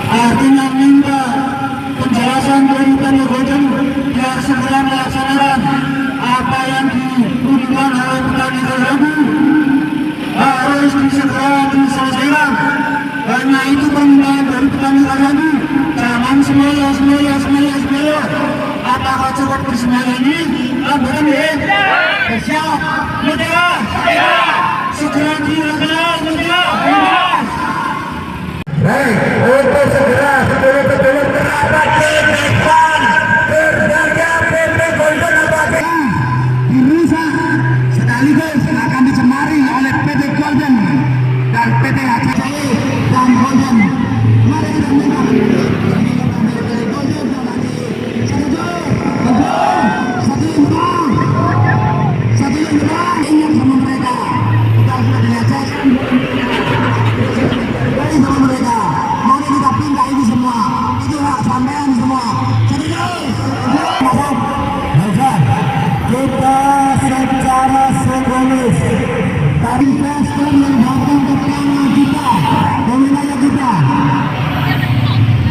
artinya minta penjelasan dari Tani Golden yang segera melaksanakan apa yang dibutuhkan oleh petani tersebut harus segera diselesaikan. Karena itu permintaan dari petani tersebut. Jangan semuanya. Apakah cukup bersemuanya ini? Bukan ya? Siap? Merdeka? Segera dilaksanakan, merdeka? Baik, untuk segera betul-betul terapat di depan berjaga PT Golden Abadi dirusak sekaligus akan dicemari oleh PT Golden dan PT HCI dan Golden. Mari kita minta ingat sama mereka, kita sudah dilecehkan sama mereka. Mari kita pindah ini semua, itu hak sampean semua. Kita secara simbolis tadi investor yang datang ke tanah kita, ke wilayah kita,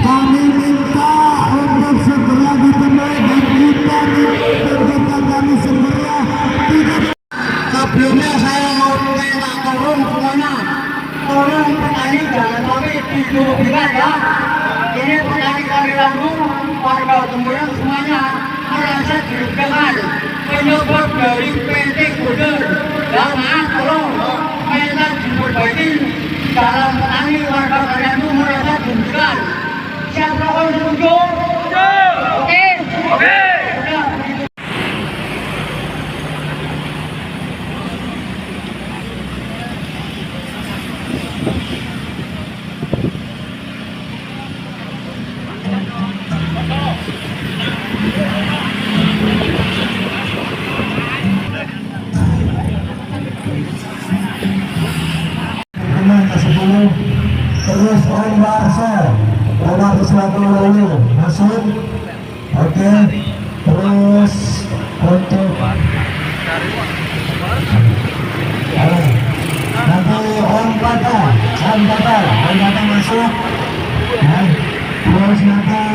kami minta untuk segera ditemui dan kita minta kami segera tidak. Sebelumnya saya mau minta tolong semuanya, tolong petani jangan sampai dirugikan ya. Ini petani kami langsung warga Temurang semuanya merasa dirugikan penyebab dari PT Golden. Dan tolong minta diperbaiki dalam petani warga kalian itu merasa dirugikan. Siapa yang setuju? Oke. Terus Om Barso lalu masuk. Oke. Terus untuk nanti Om Bata masuk. Terus nanti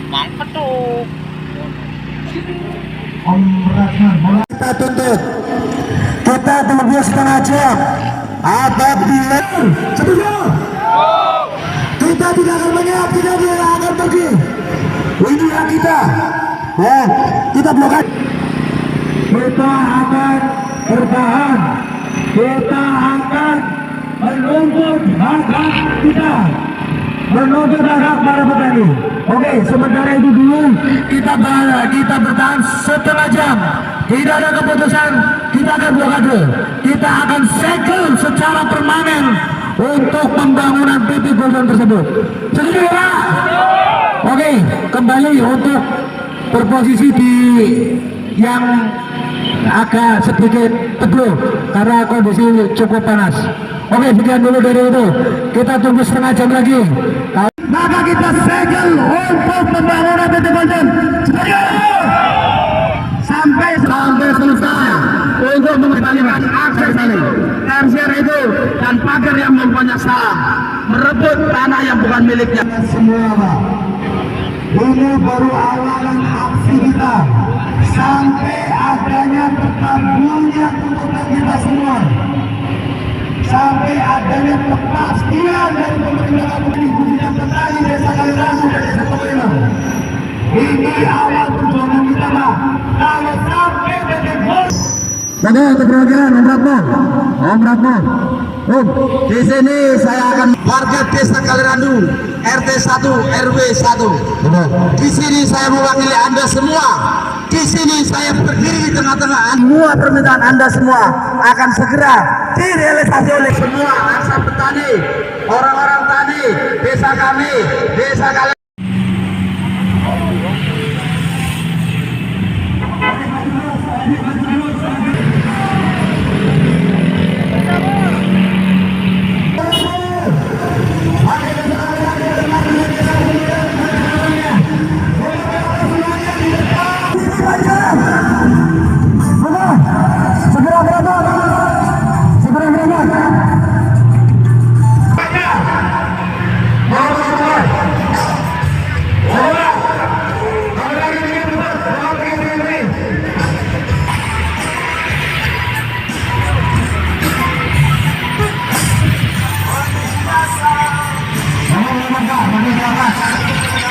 mangkat tuh Om Ratman kita tuntut. Kita tunggu setengah jam. Apabila setuju, kita tidak akan menyerah, tidak akan pergi. Ini hak kita. Kita blokade. Kita akan bertahan. Kita akan menuntut hak kita, menuntut hak para petani. Oke, sementara itu dulu kita bertahan setengah jam. Tidak ada keputusan, kita akan blokade. Kita akan segel secara permanen untuk pembangunan PT Golden tersebut. Setuju ya? Oke, kembali untuk berposisi di yang agak sedikit teduh karena kondisi cukup panas. Oke, sekian dulu dari itu. Kita tunggu setengah jam lagi. Maka kita segel untuk pembangunan PT Golden. Setuju? Sampai selesai untuk mengembalikan akses saling tersier itu dan pagar yang mempunyai salah merebut tanah yang bukan miliknya. Semua Pak, ini baru awalan aksi kita sampai adanya terkabulnya tuntutan kita semua, sampai adanya kepastian dari pemerintah kabupaten khususnya petani desa Kalirandu dan desa Kalirandu. Ini awal perjuangan kita Pak. Kalau sampai betul. Oke, untuk perwakilan Om Ratman. Di sini saya akan warga desa Kalirandu, RT 1 RW 1. Di sini saya mewakili Anda semua. Di sini saya berdiri di tengah-tengah. Semua permintaan Anda semua akan segera direalisasi oleh semua asal petani, orang-orang tani, desa kami, desa Kalirandu.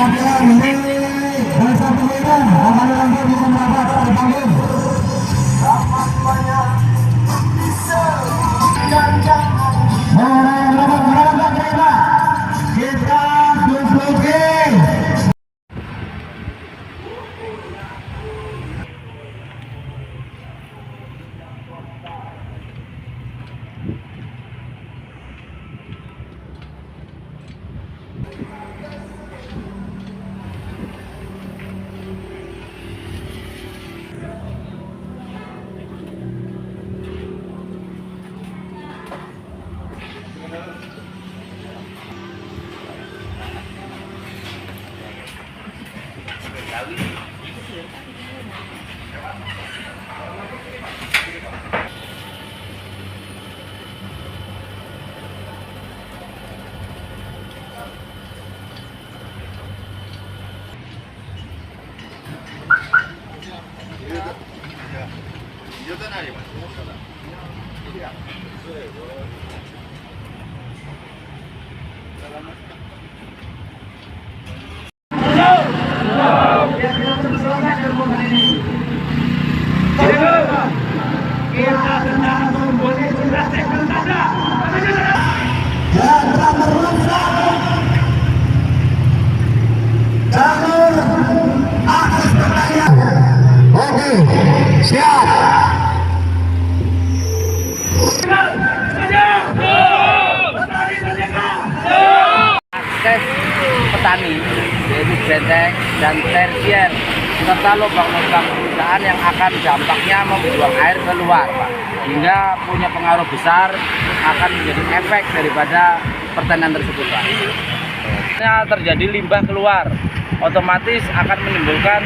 perwakilan dari Desa Pengiran akan langsung bisa merapat pada panggung. Kita duduk. Oke, siap. Akses petani yaitu benteng dan tersier serta lubang-lubang perusahaan yang akan dampaknya membuang air keluar, Pak, hingga punya pengaruh besar akan menjadi efek daripada pertanian tersebut, Pak. Terjadi limbah keluar, otomatis akan menimbulkan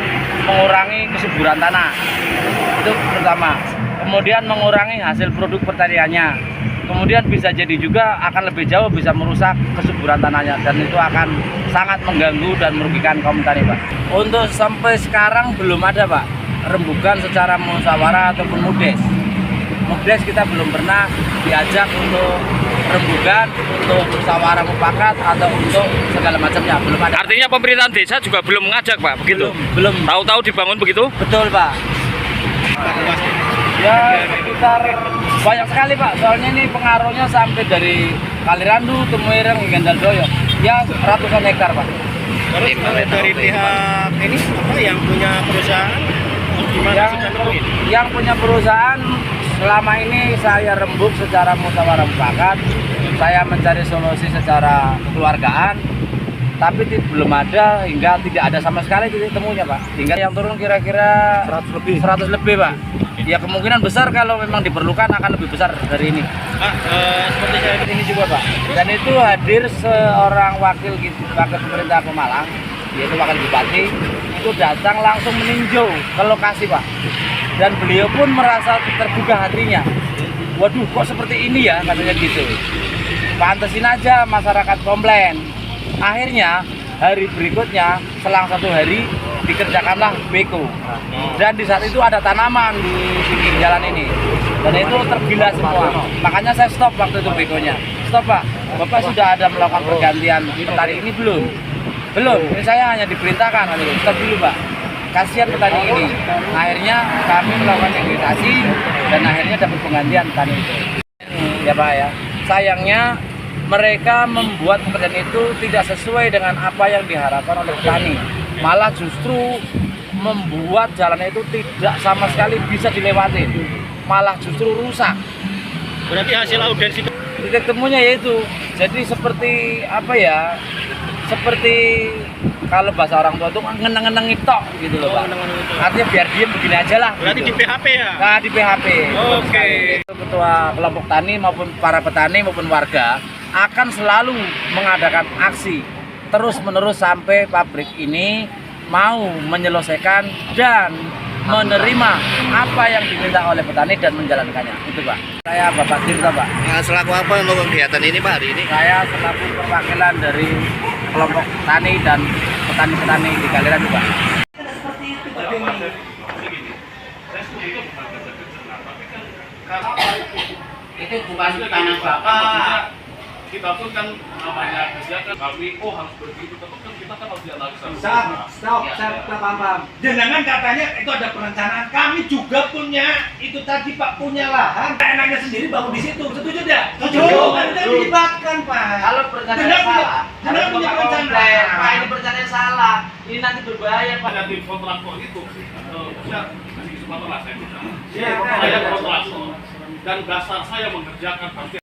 mengurangi kesuburan tanah. Itu pertama. Kemudian mengurangi hasil produk pertaniannya. Kemudian bisa jadi juga akan lebih jauh bisa merusak kesuburan tanahnya dan itu akan sangat mengganggu dan merugikan kaum tani, Pak. Untuk sampai sekarang belum ada, Pak, rembukan secara musyawarah ataupun mukdes. Mukdes kita belum pernah diajak untuk rembukan, untuk musyawarah mufakat atau untuk segala macamnya, belum ada. Artinya pemerintahan desa juga belum mengajak, Pak, begitu? Belum. Tahu-tahu dibangun begitu? Betul, Pak. Ya sekitar banyak sekali, Pak, soalnya ini pengaruhnya sampai dari Kalirandu, Temuireng, hingga Daldoyo. Ya ratusan hektar, Pak. Terus kalau dari pihak ini apa yang punya perusahaan gimana sih menentuin? Yang punya perusahaan selama ini saya rembuk secara musyawarah mufakat, saya mencari solusi secara kekeluargaan, tapi belum ada hingga tidak ada sama sekali titik temunya, Pak. Hingga yang turun kira-kira 100 lebih, Pak. Ya kemungkinan besar kalau memang diperlukan akan lebih besar dari ini. Seperti saya Ini juga, Pak. Dan itu hadir seorang wakil pemerintah Pemalang, yaitu wakil bupati, itu datang langsung meninjau ke lokasi, Pak. Dan beliau pun merasa tergugah hatinya. Waduh, kok seperti ini ya, katanya gitu. Pantesin aja masyarakat komplain. Akhirnya hari berikutnya selang 1 hari dikerjakanlah beko, dan di saat itu ada tanaman di pinggir jalan ini dan itu tergila semua. Makanya saya stop waktu itu bekonya. Stop, Pak, Bapak sudah ada melakukan pergantian petani ini belum? Ini saya hanya diperintahkan. Stop dulu, Pak, kasihan petani ini. Akhirnya kami melakukan edukasi dan akhirnya dapat penggantian petani itu, ya, Pak, ya. Sayangnya mereka membuat pekerjaan itu tidak sesuai dengan apa yang diharapkan oleh petani, malah justru membuat jalan itu tidak sama sekali bisa dilewati, malah justru rusak. berarti hasil audensi Titik temunya yaitu jadi seperti apa ya, seperti kalau bahasa orang tua itu ngeneng-ngeneng itu gitu loh, Pak. Artinya biar diem begini aja lah. berarti gitu. di PHP ya? Nah, di PHP. Oke. Ketua kelompok tani maupun para petani maupun warga akan selalu mengadakan aksi terus-menerus sampai pabrik ini mau menyelesaikan dan menerima apa yang diminta oleh petani dan menjalankannya. Itu, Pak. Saya Bapak Tirta, Pak. Nah, selaku apa untuk kegiatan ini, Pak, hari ini? Saya selaku perwakilan dari kelompok tani dan petani-petani di Kalirandu, Pak. Itu bukan tanah Bapak. kita pun kan namanya kerja kan kami harus begitu, tapi kan kita kan harus dianalisa. Stop, saya paham. Jangan katanya itu ada perencanaan. Kami juga punya itu tadi Pak, punya lahan. Enaknya sendiri bangun di situ. Setuju tidak? Setuju. Anda dilibatkan Pak. Kalau perencanaan salah, Anda punya perencanaan. Pak, ini perencanaan salah. Ini nanti berbahaya Pak. Pada tim kontraktor itu, saya kasih kesempatan lah saya bicara. Iya, Saya kontraktor dan dasar saya mengerjakan pasti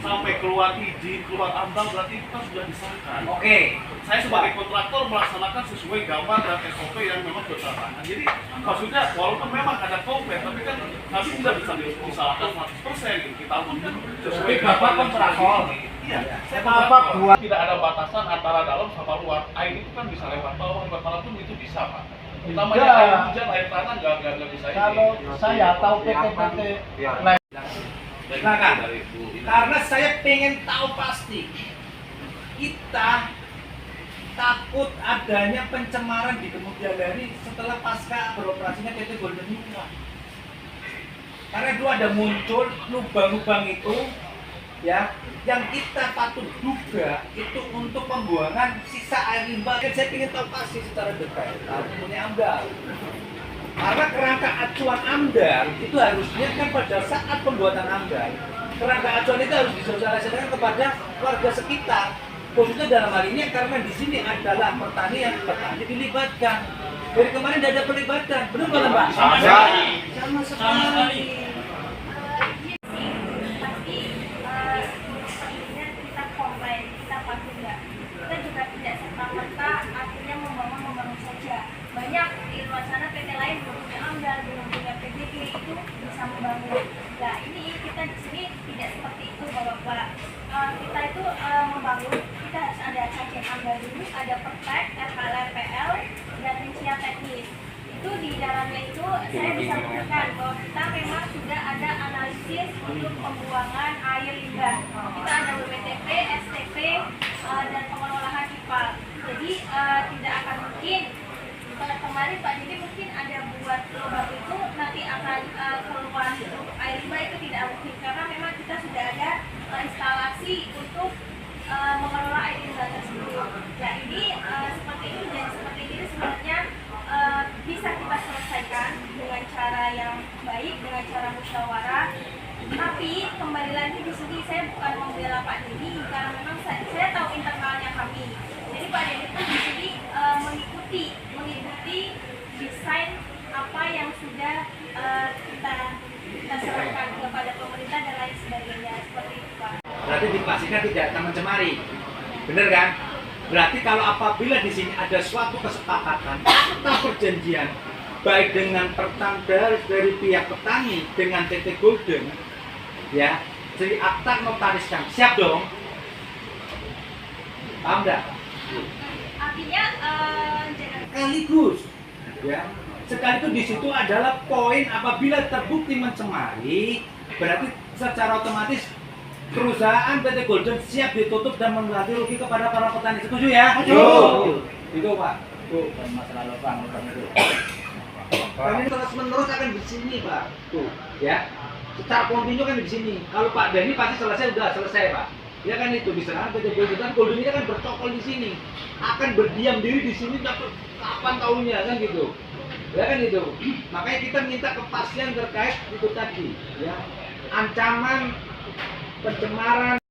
sampai keluar izin, keluar AMDAL berarti kita sudah disahkan. Oke. Saya sebagai kontraktor melaksanakan sesuai gambar dan SOP yang memang bertentangan. Jadi maksudnya walaupun memang ada komplain, tapi kan kami tidak bisa disalahkan 100%. Kita pun kan sesuai Bapak kontraktor. Iya. Saya kontraktor. Buat tidak ada batasan antara dalam sama luar. Air itu kan bisa lewat bawah, lewat mana pun itu bisa Pak. Utamanya air hujan, air tanah nggak bisa ini. Kalau saya tahu PT-PT lain. Silakan. Karena saya pengen tahu pasti kita takut adanya pencemaran di kemudian hari setelah pasca beroperasinya PT Golden Mitra. Karena itu ada muncul lubang-lubang itu ya yang kita patut duga itu untuk pembuangan sisa air limbah. Saya ingin tahu pasti secara detail. Punya AMDAL. Karena kerangka acuan AMDAL itu harusnya kan pada saat pembuatan AMDAL, kerangka acuan itu harus disosialisasikan kepada warga sekitar. Khususnya dalam hal ini karena di sini adalah pertanian, petani dilibatkan. Dari kemarin tidak ada pelibatan, benar nggak Mbak? Sama sekali. Sama sekali. Kita komplain, kita patuh ya. Kita juga tidak serta-merta artinya membangun saja. Banyak di luar sana PT lain belum punya AMDAL, belum punya PBB itu bisa membangun. Nah ini kita di sini tidak seperti itu Bapak. Kita itu membangun, kita harus ada kajian AMDAL dulu, ada pertek, RKL, dan rincian teknis. Itu di dalamnya itu saya bisa buktikan bahwa kita memang sudah ada analisis untuk pembuangan air limbah. Kita ada WTP, STP, dan pengelolaan IPAL. Jadi tidak akan mungkin kemarin Pak Didi mungkin ada buat lubang itu nanti akan keluar air limbah, itu tidak mungkin karena memang kita sudah ada instalasi untuk mengelola air limbah tersebut. Nah ini seperti ini dan seperti ini sebenarnya bisa kita selesaikan dengan cara yang baik, dengan cara musyawarah. Tapi kembali lagi di sini saya bukan membela Pak Didi karena memang saya tahu internalnya kami. Jadi Pak Didi pun di sini mengikuti desain apa yang sudah kita serahkan kepada pemerintah dan lain sebagainya, seperti itu Pak. Berarti dipastikan tidak akan mencemari, benar kan? Berarti kalau apabila di sini ada suatu kesepakatan atau perjanjian baik dengan dari pihak petani dengan PT Golden, ya, jadi akta notariskan, siap dong? Paham nggak? Artinya Sekaligus, ya, sekaligus di situ adalah poin apabila terbukti mencemari, berarti secara otomatis perusahaan PT Golden siap ditutup dan mengganti rugi kepada para petani. Setuju ya? Setuju. Itu Pak. Tuh, masalah lubang itu. Kami terus menerus akan di sini Pak. Tuh, ya. Secara kontinu kan di sini. Kalau Pak Denny pasti selesai, udah selesai Pak. Ya kan itu di sana PT Golden kan Golden ini kan bercokol di sini, akan berdiam diri di sini kapan tahunnya kan gitu. Ya kan itu. Makanya kita minta kepastian terkait itu tadi, ya. Ancaman pencemaran